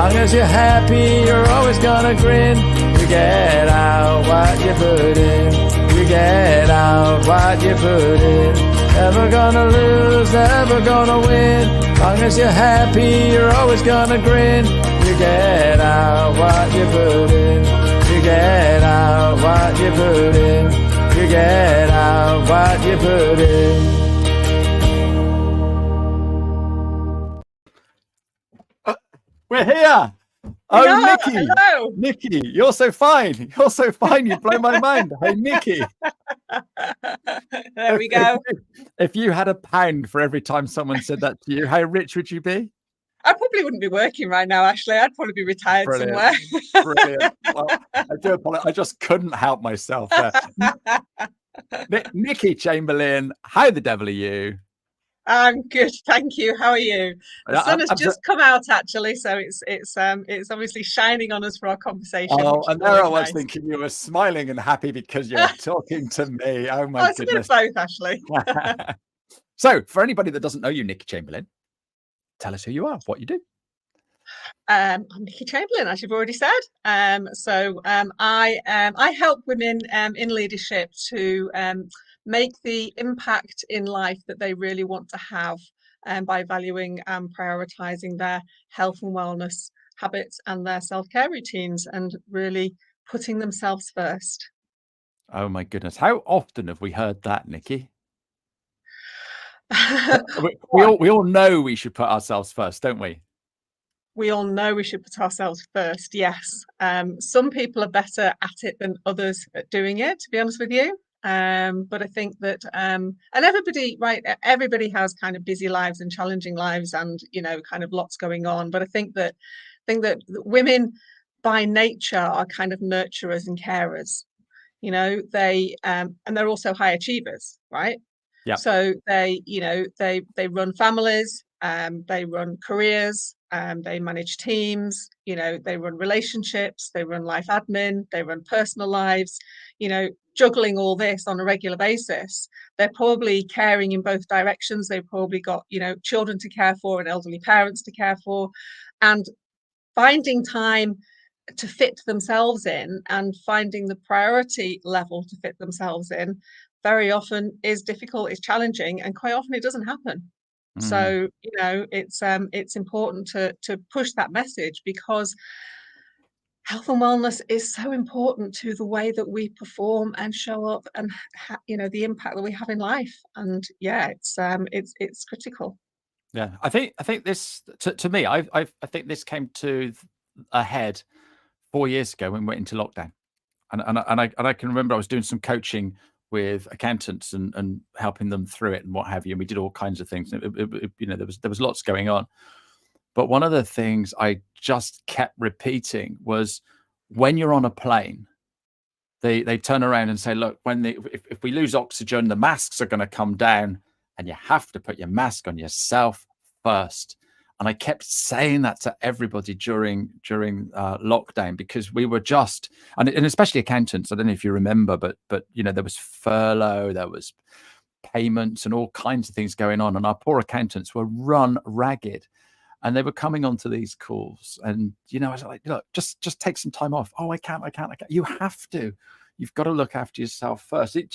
Long as you're happy, you're always gonna grin. You get out what you put in. You get out what you put in. Never gonna lose, never gonna win. Long as you're happy, you're always gonna grin. You get out what you put in. You get out what you put in. You get out what you put in. We're here. Oh, Hello, Nikki. hello. Nikki, you're so fine. You're so fine. You blow my mind. Hey, Nikki. There we go. If you had £1 for every time someone said that to you, how rich would you be? I probably wouldn't be working right now, Ashley. I'd probably be retired somewhere. Brilliant. Well, I do apologize. I just couldn't help myself there. Nikki Chamberlain, how the devil are you? I'm good, thank you. How are you? The sun has just come out, actually, so it's obviously shining on us for our conversation. Oh, and there I was nice. thinking you were smiling and happy because you're talking to me. Oh my it's goodness! a bit of both, Ashley. So, for anybody that doesn't know you, Nikki Chamberlain, tell us who you are, what you do. I'm Nikki Chamberlain, as you've already said. I help women in leadership to make the impact in life that they really want to have by valuing and prioritizing their health and wellness habits and their self-care routines and really putting themselves first. Oh my goodness. How often have we heard that, Nikki? we all know we should put ourselves first, don't we? We all know we should put ourselves first, yes. Some people are better at it than others at doing it, to be honest with you. But I think that and everybody has kind of busy lives and challenging lives and kind of lots going on. But I think that women by nature are kind of nurturers and carers. They and they're also high achievers, right? Yeah. So they run families, they run careers, they manage teams, they run relationships, they run life admin, they run personal lives, juggling all this on a regular basis. They're probably caring in both directions. They've probably got, children to care for and elderly parents to care for, and finding time to fit themselves in and finding the priority level to fit themselves in very often is difficult, is challenging, and quite often it doesn't happen. So it's important to push that message, because health and wellness is so important to the way that we perform and show up and the impact that we have in life. And it's critical. Yeah, I think this to me, I think this came to a head 4 years ago when we went into lockdown, and I can remember I was doing some coaching with accountants and helping them through it and what have you. And we did all kinds of things. There was lots going on. But one of the things I just kept repeating was, when you're on a plane, they turn around and say, look, if we lose oxygen, the masks are going to come down, and you have to put your mask on yourself first. And I kept saying that to everybody during lockdown, because we were just, and especially accountants. I don't know if you remember, but there was furlough, there was payments and all kinds of things going on, and our poor accountants were run ragged. And they were coming onto these calls, and I was like, look, just take some time off. Oh, I can't. You have to. You've got to look after yourself first. Am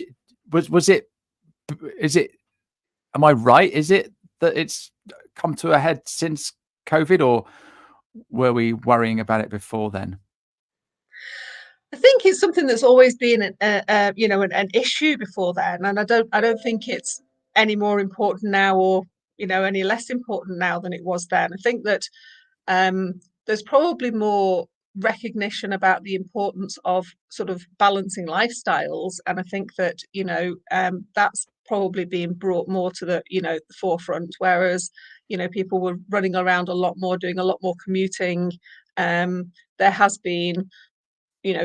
I right? Is it that it's come to a head since COVID, or were we worrying about it before then? I think it's something that's always been an issue before then, and I don't think it's any more important now, or any less important now than it was then. I think that there's probably more recognition about the importance of sort of balancing lifestyles, and I think that that's probably being brought more to the forefront, whereas people were running around a lot more, doing a lot more commuting. There has been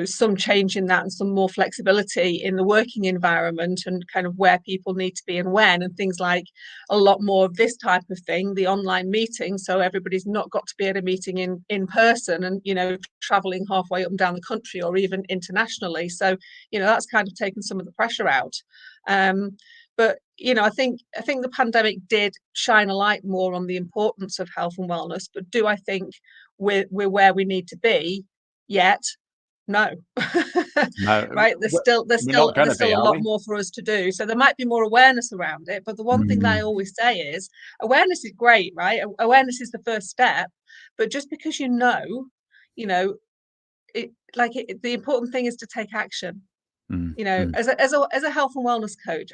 some change in that and some more flexibility in the working environment and kind of where people need to be and when, and things like a lot more of this type of thing, the online meeting. So everybody's not got to be at a meeting in person and, traveling halfway up and down the country or even internationally. So, that's kind of taken some of the pressure out. But I think the pandemic did shine a light more on the importance of health and wellness. But do I think we're where we need to be yet. No. No, Right? There's still there's we're still not going to there's be, still a are lot we? more for us to do. So there might be more awareness around it. But the one thing that I Mm, always say is awareness is great, right? Awareness is the first step. But just because you know, the important thing is to take action. mm, mm, As a health and wellness coach,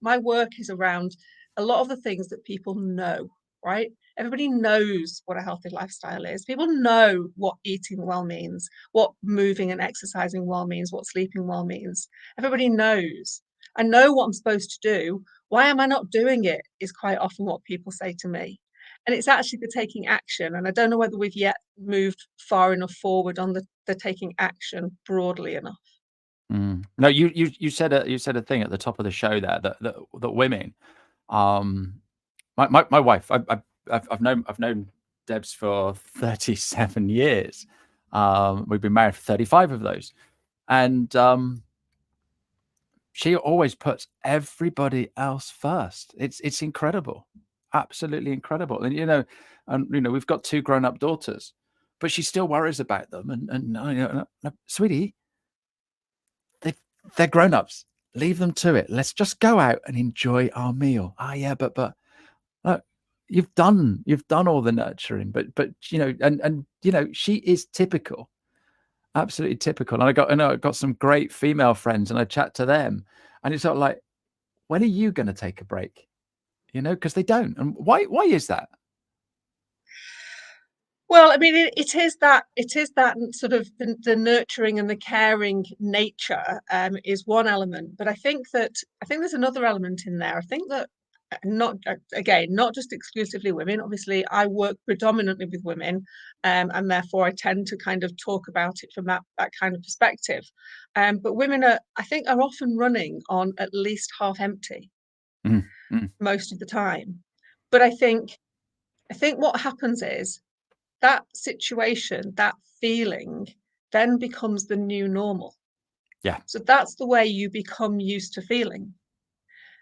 my work is around a lot of the things that people know, right? Everybody knows what a healthy lifestyle is. People know what eating well means, what moving and exercising well means, what sleeping well means. Everybody knows. I know what I'm supposed to do. Why am I not doing it? Is quite often what people say to me. And it's actually the taking action. And I don't know whether we've yet moved far enough forward on the taking action broadly enough. mm. No, you said a thing at the top of the show there that women, um, my wife, I've known Debs for 37 years. We've been married for 35 of those, and she always puts everybody else first. It's incredible, absolutely incredible. And we've got two grown up daughters, but she still worries about them. And no, sweetie, they they're grown ups. Leave them to it. Let's just go out and enjoy our meal. Ah, yeah, but look, you've done all the nurturing, but she is typical, absolutely typical. And I got some great female friends, and I chat to them, and it's sort of like, when are you going to take a break? Because they don't. And why is that? Well, I mean, it is that sort of the nurturing and the caring nature is one element, but I think there's another element in there. I think that not again, not just exclusively women. Obviously, I work predominantly with women, and therefore I tend to kind of talk about it from that kind of perspective. But women I think, are often running on at least half empty Mm, mm, most of the time. But I think what happens is that situation, that feeling, then becomes the new normal. yeah. So that's the way you become used to feeling.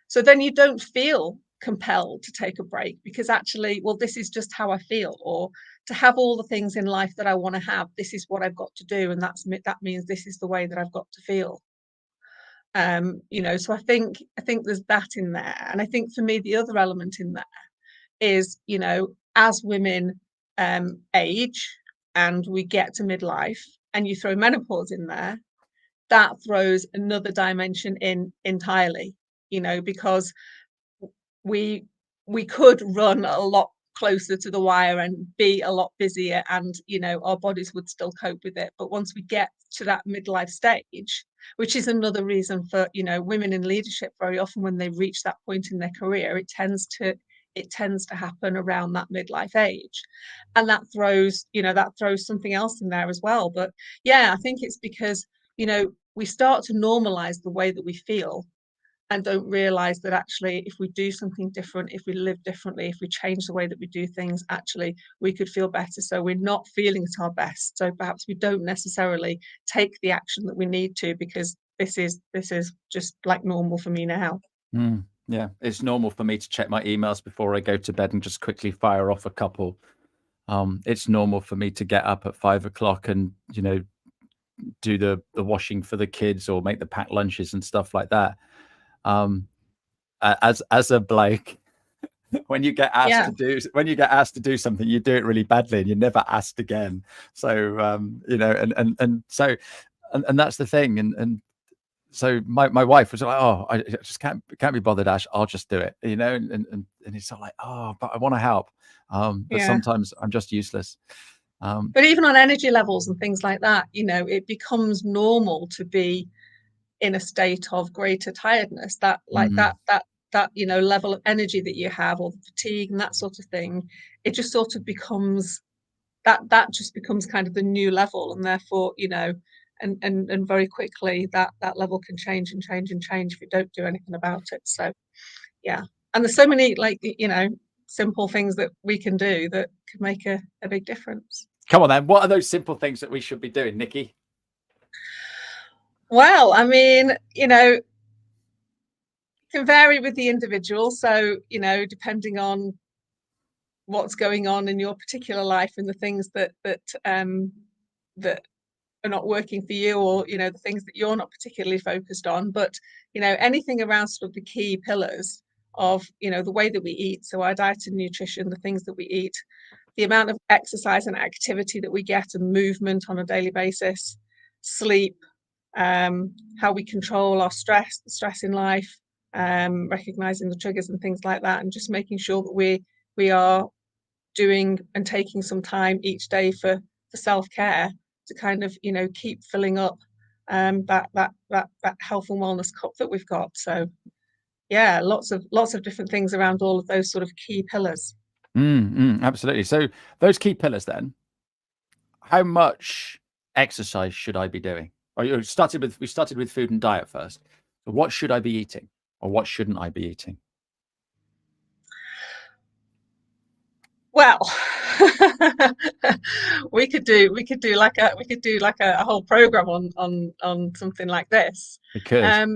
So then you don't feel compelled to take a break because actually, well, this is just how I feel, or to have all the things in life that I want to have, this is what I've got to do, and that means this is the way that I've got to feel. So I think there's that in there, and I think for me the other element in there is, as women age and we get to midlife and you throw menopause in there, that throws another dimension in entirely, because we we could run a lot closer to the wire and be a lot busier, and our bodies would still cope with it. But once we get to that midlife stage, which is another reason for women in leadership, very often when they reach that point in their career, it tends to happen around that midlife age, and that throws something else in there as well. But yeah, I think it's because we start to normalize the way that we feel, and don't realize that actually, if we do something different, if we live differently, if we change the way that we do things, actually we could feel better. So we're not feeling at our best, so perhaps we don't necessarily take the action that we need to, because this is just like normal for me now. Yeah, it's normal for me to check my emails before I go to bed and just quickly fire off a couple. It's normal for me to get up at 5 o'clock and do the washing for the kids or make the packed lunches and stuff like that. Um, as a bloke, Yeah, when you get asked to do something, you do it really badly and you're never asked again. So and so and that's the thing. And so my wife was like, oh, I just can't be bothered, Ash. I'll just do it, and it's sort of like, oh, but I want to help. But yeah. sometimes I'm just useless. Um, But even on energy levels and things like that, it becomes normal to be in a state of greater tiredness, that like mm, that level of energy that you have, or the fatigue and that sort of thing. It just sort of becomes that just becomes kind of the new level, and therefore and very quickly that level can change and change and change if you don't do anything about it. So yeah, and there's so many, like, simple things that we can do that could make a big difference. Come on, then. What are those simple things that we should be doing, Nikki? Well, I mean, can vary with the individual. So, depending on what's going on in your particular life and the things that are not working for you, or the things that you're not particularly focused on. But anything around sort of the key pillars of the way that we eat, so our diet and nutrition, the things that we eat, the amount of exercise and activity that we get and movement on a daily basis, sleep, how we control our stress, the stress in life, recognizing the triggers and things like that, and just making sure that we are doing and taking some time each day for self-care to kind of keep filling up that health and wellness cup that we've got. So yeah, lots of different things around all of those sort of key pillars. Absolutely. So those key pillars then, how much exercise should I be doing? We started with food and diet first. So what should I be eating, or what shouldn't I be eating? Well, we could do like a whole program on something like this. Because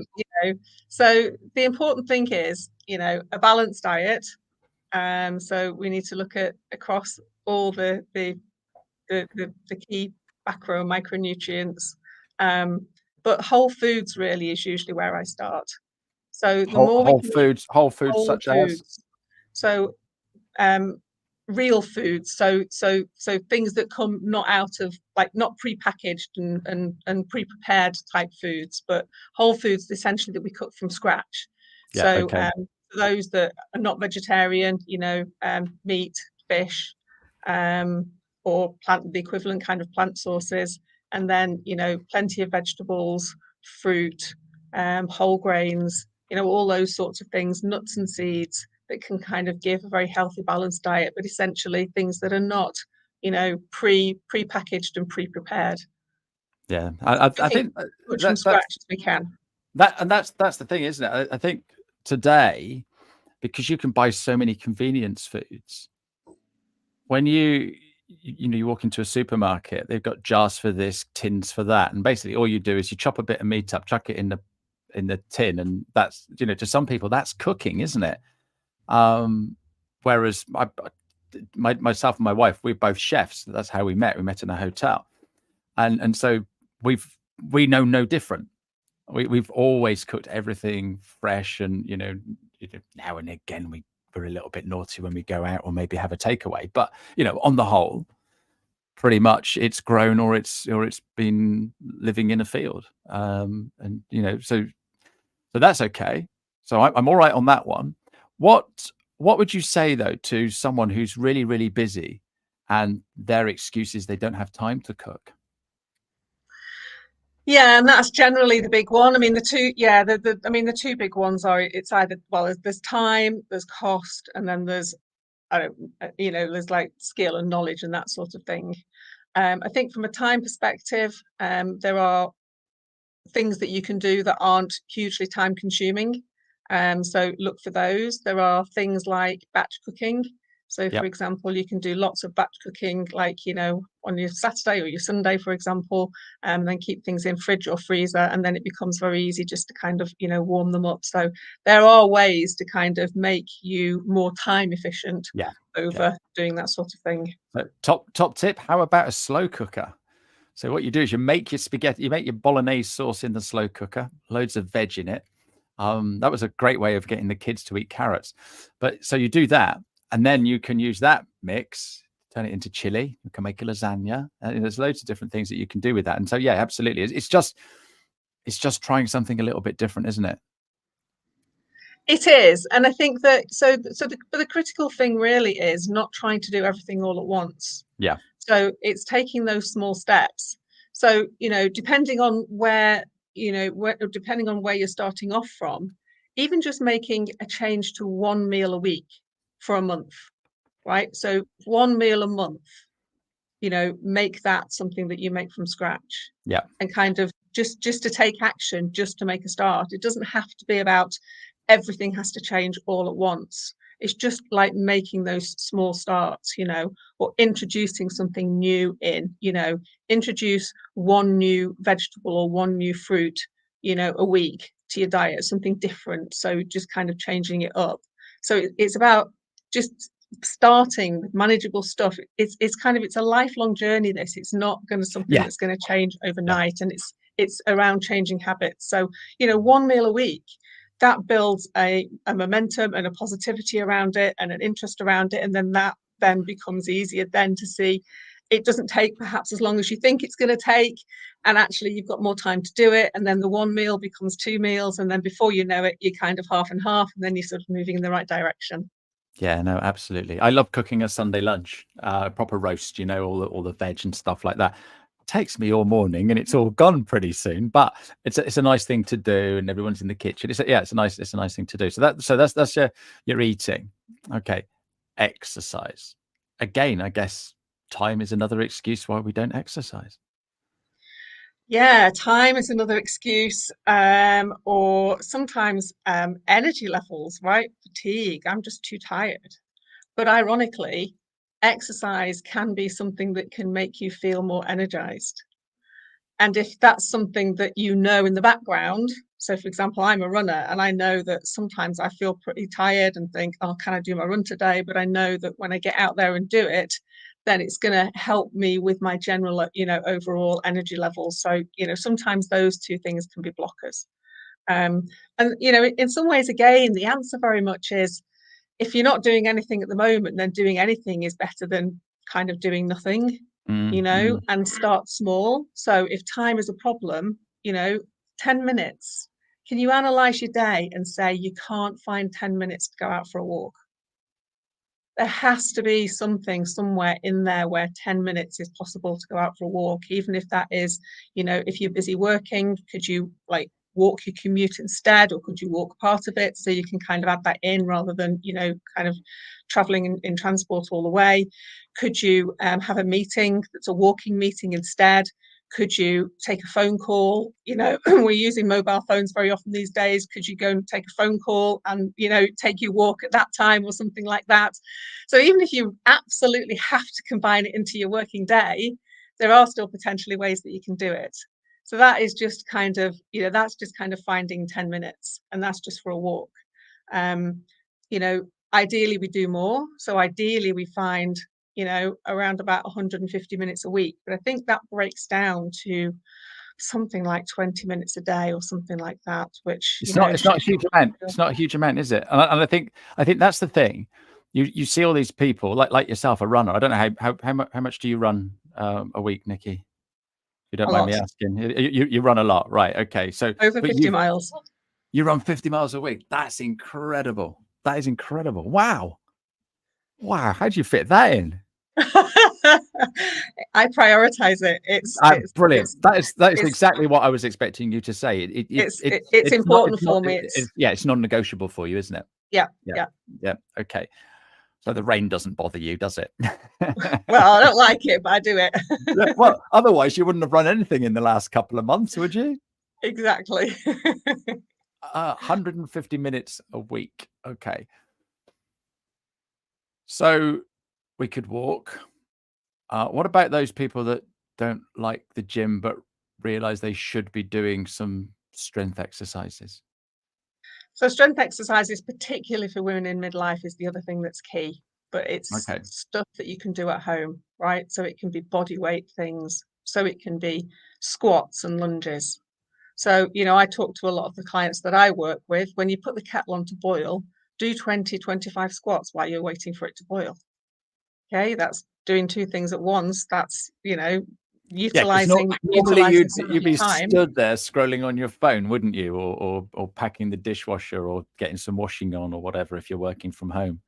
So the important thing is, a balanced diet. So we need to look at across all the key macro and micronutrients. But whole foods really is usually where I start. So the more we whole can eat foods whole such as foods, so real foods, so things that come not out of, like, not pre-packaged and pre-prepared type foods, but whole foods essentially that we cook from scratch. yeah, So okay, those that are not vegetarian, meat, fish, or the equivalent kind of plant sources, and then plenty of vegetables, fruit, whole grains, all those sorts of things, nuts and seeds, that can kind of give a very healthy, balanced diet, but essentially things that are not, pre-packaged and pre-prepared. yeah. I Cooking think as much from that scratch as we can. that's the thing, isn't it? I think today, because you can buy so many convenience foods, when you walk into a supermarket, they've got jars for this, tins for that, and basically all you do is you chop a bit of meat up, chuck it in the tin, and that's, to some people that's cooking, isn't it? Whereas myself and my wife, we're both chefs. That's how we met. We met in a hotel, and so we know no different. We've always cooked everything fresh, and now and again we're a little bit naughty when we go out or maybe have a takeaway. But on the whole, pretty much it's grown, or it's been living in a field, and so that's okay. So I'm all right on that one. What would you say though to someone who's really, really busy and their excuse is they don't have time to cook? Yeah, and that's generally the big one. I mean, the two big ones are, it's either, well, there's time, there's cost, and then there's, I don't, there's like skill and knowledge and that sort of thing. I think from a time perspective, there are things that you can do that aren't hugely time consuming. So look for those. There are things like batch cooking. So for Yep. example, you can do lots of batch cooking, like, on your Saturday or your Sunday, for example, and then keep things in fridge or freezer, and then it becomes very easy just to kind of, warm them up. So there are ways to kind of make you more time efficient Yeah. Yeah. over doing that sort of thing. So top tip, how about a slow cooker? So what you do is you make your spaghetti, you make your bolognese sauce in the slow cooker, loads of veg in it. That was a great way of getting the kids to eat carrots. But so you do that, and then you can use that mix, turn it into chili. You can make a lasagna. And there's loads of different things that you can do with that. And so, yeah, absolutely. It's just trying something a little bit different, isn't it? It is, and I think that the critical thing really is not trying to do everything all at once. Yeah. So it's taking those small steps. So depending on where you're starting off from, even just making a change to one meal a week for a month, right? So one meal a month, make that something that you make from scratch, Yeah. and kind of just to take action, just to make a start. It doesn't have to be about everything has to change all at once. It's just like making those small starts, or introducing something new in, introduce one new vegetable or one new fruit, a week to your diet, something different. So just kind of changing it up. So it's about just starting with manageable stuff. It's a lifelong journey. It's not going to something that's going to change overnight, and it's around changing habits. So, one meal a week, that builds a momentum and a positivity around it and an interest around it, and then that then becomes easier then to see it doesn't take perhaps as long as you think it's going to take, and actually you've got more time to do it, and then the one meal becomes 2 meals, and then before you know it, you're kind of half and half, and then you're sort of moving in the right direction. Yeah, no, absolutely. I love cooking a Sunday lunch, proper roast, all the veg and stuff like that. It takes me all morning and it's all gone pretty soon, but it's a nice thing to do, and everyone's in the kitchen. It's a nice thing to do. So that's your eating. Okay. Exercise. Again, I guess time is another excuse why we don't exercise. Yeah, time is another excuse, or sometimes energy levels, right? Fatigue. I'm just too tired. But ironically, exercise can be something that can make you feel more energized. And if that's something that in the background, so for example, I'm a runner and I know that sometimes I feel pretty tired and think, oh, can I do my run today? But I know that when I get out there and do it, then it's going to help me with my general, overall energy levels. So, sometimes those two things can be blockers. And, in some ways, again, the answer very much is if you're not doing anything at the moment, then doing anything is better than kind of doing nothing, and start small. So if time is a problem, 10 minutes. Can you analyze your day and say you can't find 10 minutes to go out for a walk? There has to be something somewhere in there where 10 minutes is possible to go out for a walk, even if that is, if you're busy working, could you walk your commute instead, or could you walk part of it so you can kind of add that in rather than, kind of traveling in transport all the way? Could you have a meeting that's a walking meeting instead? Could you take a phone call? We're using mobile phones very often these days. Could you go and take a phone call and, take your walk at that time or something like that? So even if you absolutely have to combine it into your working day, there are still potentially ways that you can do it. So that is just kind of, finding 10 minutes, and that's just for a walk. Ideally we do more. So ideally we find, around about 150 minutes a week. But I think that breaks down to something like 20 minutes a day or something like that, which it's not a huge amount. It's not a huge amount, is it? And I think that's the thing. You see all these people like yourself, a runner. I don't know how much do you run a week, Nikki? If you don't mind me asking. You run a lot, right? Okay, so over 50 miles. You run 50 miles a week. That's incredible. That is incredible. Wow. How do you fit that in? I prioritize it. It's brilliant. That is exactly what I was expecting you to say. It's important for me. It's non-negotiable for you, isn't it? Yeah. Okay. So the rain doesn't bother you, does it? Well, I don't like it, but I do it. Well, otherwise you wouldn't have run anything in the last couple of months, would you? Exactly. 150 minutes a week. Okay. So we could walk. What about those people that don't like the gym but realize they should be doing some strength exercises? So strength exercises, particularly for women in midlife, is the other thing that's key. But it's stuff that you can do at home, right? So it can be body weight things. So it can be squats and lunges. So, I talk to a lot of the clients that I work with. When you put the kettle on to boil, do 20, 25 squats while you're waiting for it to boil. Okay, that's doing two things at once. That's, utilizing normally some of you'd your be time. stood there scrolling on your phone, wouldn't you? Or packing the dishwasher or getting some washing on or whatever if you're working from home.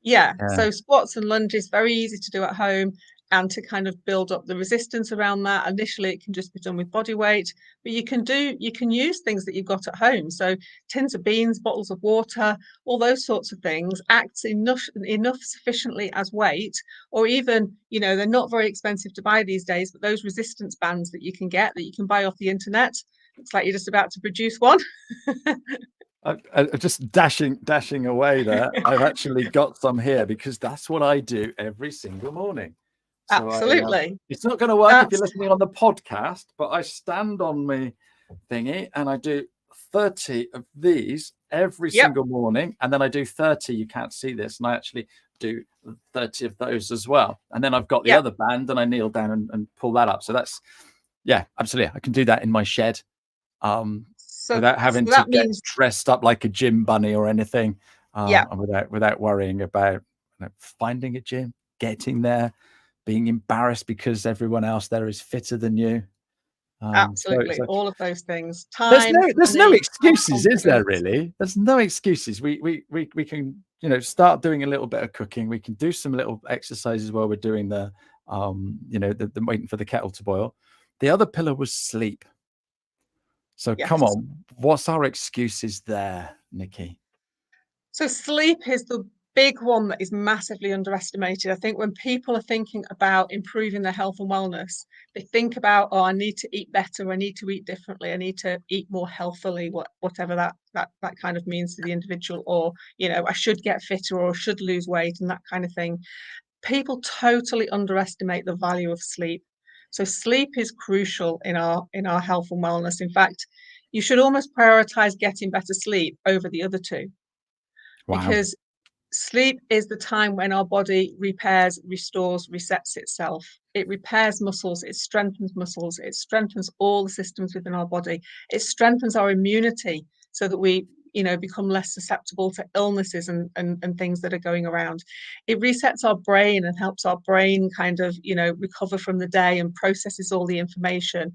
Yeah. So squats and lunges, very easy to do at home, and to kind of build up the resistance around that. Initially, it can just be done with body weight, but you can use things that you've got at home. So tins of beans, bottles of water, all those sorts of things acts enough sufficiently as weight, or even, they're not very expensive to buy these days, but those resistance bands that you can buy off the internet. Looks like you're just about to produce one. I'm just dashing away there. I've actually got some here because that's what I do every single morning. So absolutely. It's not going to work if you're listening on the podcast, but I stand on my thingy and I do 30 of these every single morning. And then I do 30, you can't see this, and I actually do 30 of those as well. And then I've got the Yeah. other band and I kneel down and pull that up. So that's, yeah, absolutely. I can do that in my shed So, without so having to that get means, dressed up like a gym bunny or anything, yeah, and without worrying about finding a gym, getting there, being embarrassed because everyone else there is fitter than you. absolutely. So All of those things, there's time, no money, excuses, is there? confidence. Really, there's no excuses. We can start doing a little bit of cooking. We can do some little exercises while we're doing the the waiting for the kettle to boil. The other pillar was sleep. So come Yes. on, what's our excuses there, Nikki? So sleep is the big one that is massively underestimated. I think when people are thinking about improving their health and wellness, they think about, oh, I need to eat better, I need to eat differently, I need to eat more healthily, whatever that kind of means to the individual, or I should get fitter or should lose weight and that kind of thing. People totally underestimate the value of sleep. So sleep is crucial in our health and wellness. In fact, you should almost prioritize getting better sleep over the other two, Wow. because sleep is the time when our body repairs, restores, resets itself. It repairs muscles, it strengthens all the systems within our body. It strengthens our immunity so that we, become less susceptible to illnesses and things that are going around. It resets our brain and helps our brain kind of, recover from the day and processes all the information.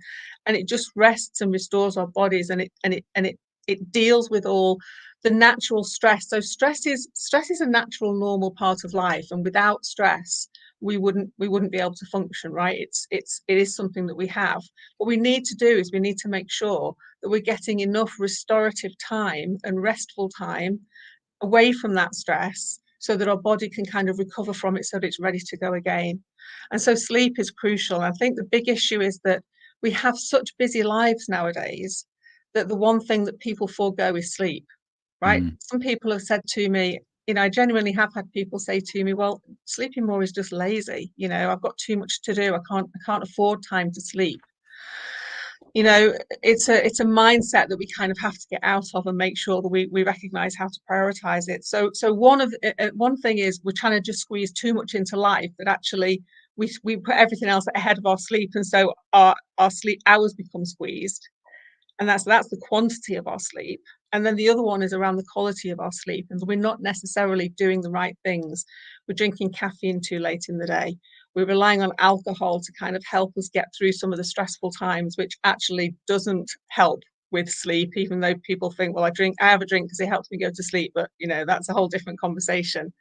And it just rests and restores our bodies, and it deals with all the natural stress. So stress is a natural, normal part of life, and without stress, we wouldn't be able to function, right? It is something that we have. What we need to do is we need to make sure that we're getting enough restorative time and restful time away from that stress so that our body can kind of recover from it so that it's ready to go again. And so sleep is crucial. And I think the big issue is that we have such busy lives nowadays that the one thing that people forego is sleep. Right? Mm. Some people have said to me, I genuinely have had people say to me, well, sleeping more is just lazy. I've got too much to do. I can't afford time to sleep. It's a mindset that we kind of have to get out of and make sure that we recognize how to prioritize it. So one thing is we're trying to just squeeze too much into life that actually we put everything else ahead of our sleep, and so our sleep hours become squeezed, and that's the quantity of our sleep. And then the other one is around the quality of our sleep, and we're not necessarily doing the right things. We're drinking caffeine too late in the day. We're relying on alcohol to kind of help us get through some of the stressful times, which actually doesn't help with sleep, even though people think, well, I have a drink because it helps me go to sleep, but that's a whole different conversation.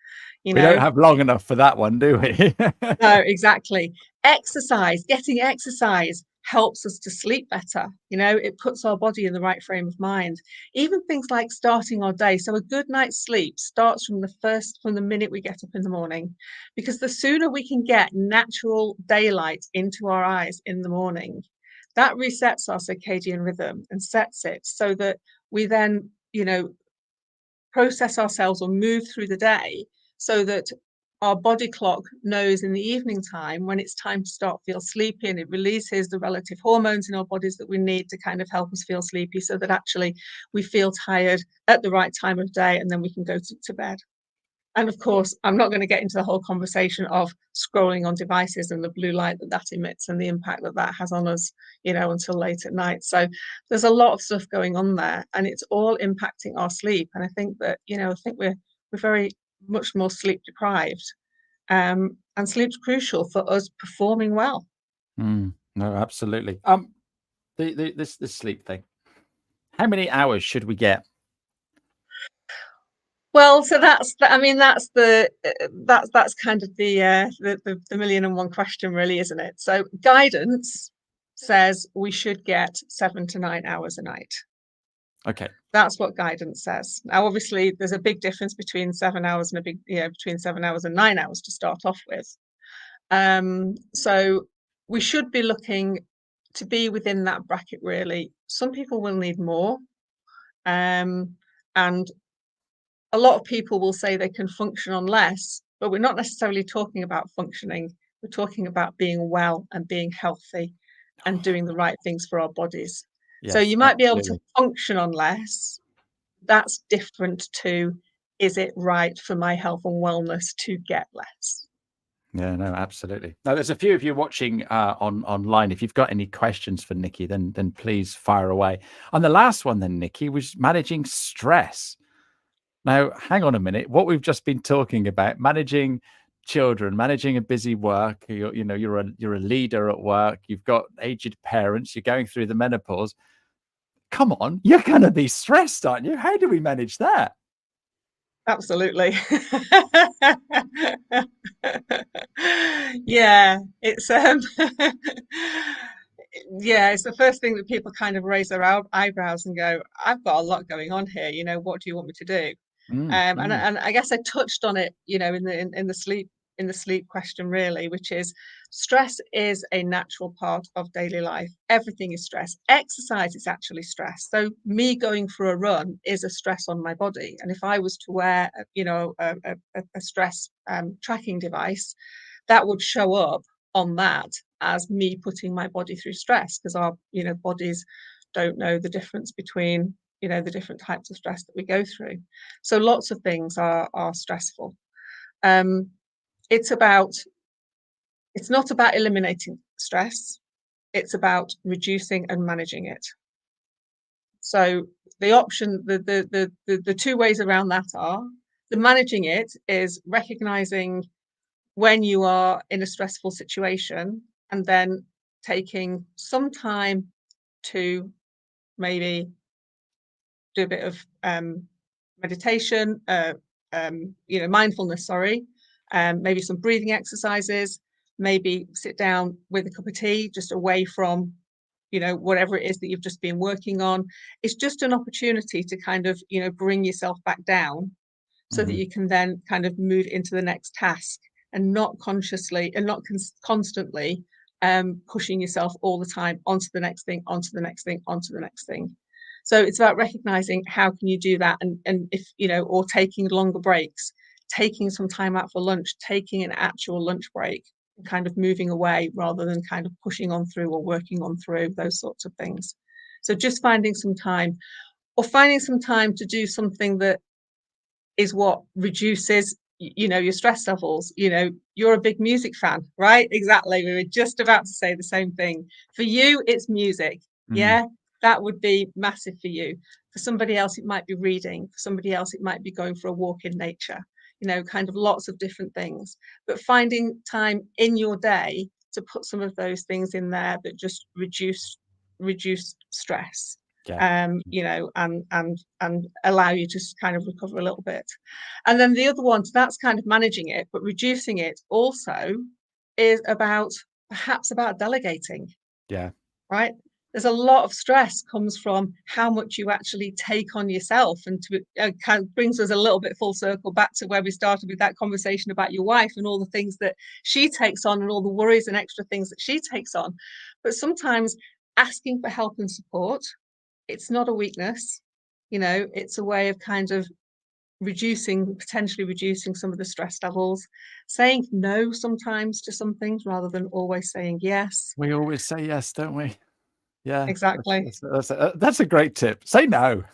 you We don't know have long enough for that one, do we? no, exactly. Getting exercise helps us to sleep better. It puts our body in the right frame of mind. Even things like starting our day. So a good night's sleep starts from the minute we get up in the morning, because the sooner we can get natural daylight into our eyes in the morning, that resets our circadian rhythm and sets it so that we then, process ourselves or move through the day so that our body clock knows in the evening time when it's time to start feel sleepy, and it releases the relative hormones in our bodies that we need to kind of help us feel sleepy, so that actually we feel tired at the right time of day, and then we can go to bed. And of course, I'm not going to get into the whole conversation of scrolling on devices and the blue light that emits and the impact that has on us, until late at night. So there's a lot of stuff going on there, and it's all impacting our sleep. And I think that, we're very much more sleep deprived. And sleep's crucial for us performing well. No, absolutely. This sleep thing. How many hours should we get? Well, so I mean, that's kind of the million and one question, really, isn't it? So guidance says we should get 7 to 9 hours a night. Okay. That's what guidance says. Now, obviously, there's a big difference between 7 hours and between 7 hours and 9 hours to start off with. So we should be looking to be within that bracket, really. Some people will need more, and a lot of people will say they can function on less, but we're not necessarily talking about functioning. We're talking about being well and being healthy and doing the right things for our bodies. So Yes, you might be able to absolutely. function on less. That's different to is it right for my health and wellness to get less? Yeah, no, absolutely. Now, there's a few of you watching online. If you've got any questions for Nikki, then please fire away. And the last one, then, Nikki, was managing stress. Now, hang on a minute. What we've just been talking about, managing children, managing a busy work. You're a leader at work. You've got aged parents. You're going through the menopause. Come on, you're gonna be stressed, aren't you? How do we manage that? Absolutely. Yeah, it's yeah, it's the first thing that people kind of raise their eyebrows and go, "I've got a lot going on here, what do you want me to do?" And I guess I touched on it, in the sleep question really, which is stress is a natural part of daily life. Everything is stress. Exercise is actually stress. So me going for a run is a stress on my body. And if I was to wear, a stress tracking device, that would show up on that as me putting my body through stress, because our, bodies don't know the difference between, the different types of stress that we go through. So lots of things are stressful. Um, it's about it's not about eliminating stress, it's about reducing and managing it. So the two ways around that are, the managing it is recognizing when you are in a stressful situation and then taking some time to maybe do a bit of meditation, mindfulness, sorry, maybe some breathing exercises, maybe sit down with a cup of tea, just away from, whatever it is that you've just been working on. It's just an opportunity to kind of, bring yourself back down so that you can then kind of move into the next task, and not consciously and not constantly pushing yourself all the time onto the next thing, onto the next thing, onto the next thing. So it's about recognizing how can you do that, and if, or taking longer breaks, taking some time out for lunch, taking an actual lunch break, and kind of moving away rather than kind of pushing on through or working on through, those sorts of things. So just finding some time, or finding some time to do something that is what reduces, your stress levels. You're a big music fan, right? Exactly, we were just about to say the same thing. For you, it's music. Yeah, that would be massive for you. For somebody else, it might be reading. For somebody else, it might be going for a walk in nature. Kind of lots of different things, but finding time in your day to put some of those things in there that just reduce stress, Yeah. and allow you to kind of recover a little bit. And then the other one, so that's kind of managing it, but reducing it also is perhaps about delegating. Yeah. Right? There's a lot of stress comes from how much you actually take on yourself, and kind of brings us a little bit full circle back to where we started with that conversation about your wife and all the things that she takes on and all the worries and extra things that she takes on. But sometimes asking for help and support, it's not a weakness, it's a way of kind of potentially reducing some of the stress levels, saying no sometimes to some things rather than always saying yes. We always say yes, don't we? Yeah, Exactly. that's a great tip. Say no.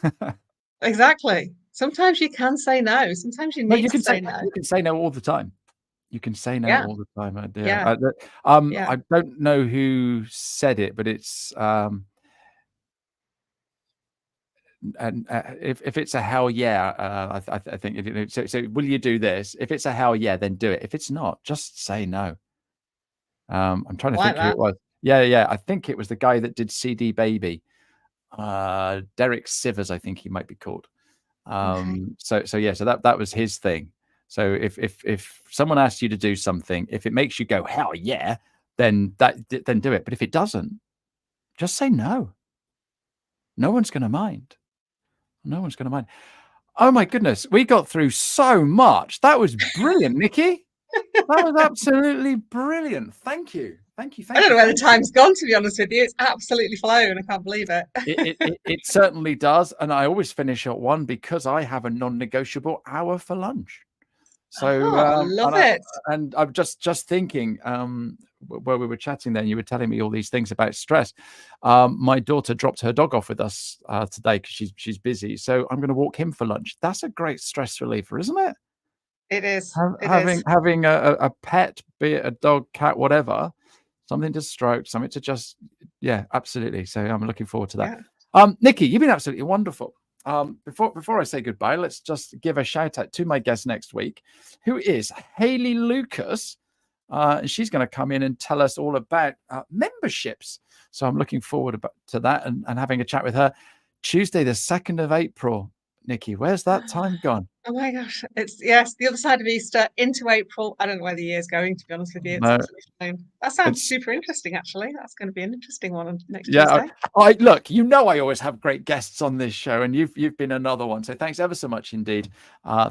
Exactly. Sometimes you can say no. Sometimes you No, need to say no. you can say no all the time. You can say no Yeah. all the time. Yeah. Yeah. I don't know who said it, but it's and if it's a hell yeah, I think so. Will you do this? If it's a hell yeah, then do it. If it's not, just say no. I'm trying I to like think who that. it was. Yeah. I think it was the guy that did CD Baby. Derek Sivers, I think he might be called. Okay. So that was his thing. So if someone asks you to do something, if it makes you go hell yeah, then do it. But if it doesn't, just say no. No one's going to mind. No one's going to mind. Oh my goodness, we got through so much. That was brilliant, Nikki. That was absolutely brilliant. Thank you. Thank you. I Thank don't you. know where the Thank you. time's gone, to be honest with you. It's absolutely flown. I can't believe it. It certainly does. And I always finish at 1 because I have a non-negotiable hour for lunch. So, Oh, love it. and I'm just thinking, where we were chatting then, you were telling me all these things about stress. My daughter dropped her dog off with us today because she's busy. So I'm going to walk him for lunch. That's a great stress reliever, isn't it? It is. It Having is. having a pet, be it a dog, cat, whatever, something to stroke, something to just, yeah, absolutely. So I'm looking forward to that. Yeah. Nikki, you've been absolutely wonderful. Before I say goodbye, let's just give a shout out to my guest next week, who is Hayley Lucas. And she's going to come in and tell us all about memberships. So I'm looking forward to that and having a chat with her. Tuesday, the 2nd of April. Nikki, where's that time gone? Oh my gosh. It's the other side of Easter into April. I don't know where the year's going, to be honest with you. It's No, absolutely fine. That sounds it's super interesting, actually. That's going to be an interesting one on next yeah. Tuesday. I look, I always have great guests on this show, and you've been another one. So thanks ever so much indeed.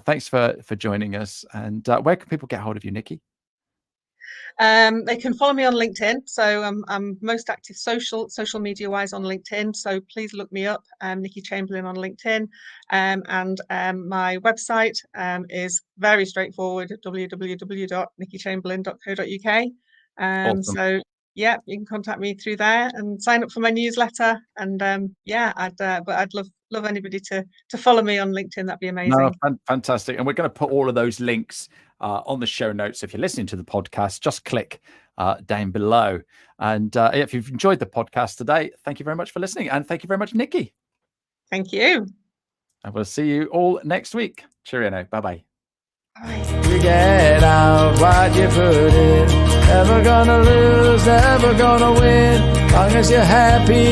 Thanks for joining us. And where can people get hold of you, Nikki? They can follow me on LinkedIn. So I'm most active social media wise on LinkedIn. So please look me up, Nikki Chamberlain on LinkedIn. And my website is very straightforward, www.nikkichamberlain.co.uk. Awesome. So yeah, you can contact me through there and sign up for my newsletter. And I'd love anybody to follow me on LinkedIn. That'd be amazing. No, fantastic. And we're going to put all of those links on the show notes. If you're listening to the podcast, just click down below. And if you've enjoyed the podcast today, thank you very much for listening. And thank you very much, Nikki. Thank you. And we'll see you all next week. Cheerio now. Bye-bye. Bye. You get out what you put in. Never gonna lose, never gonna win. Long as you're happy.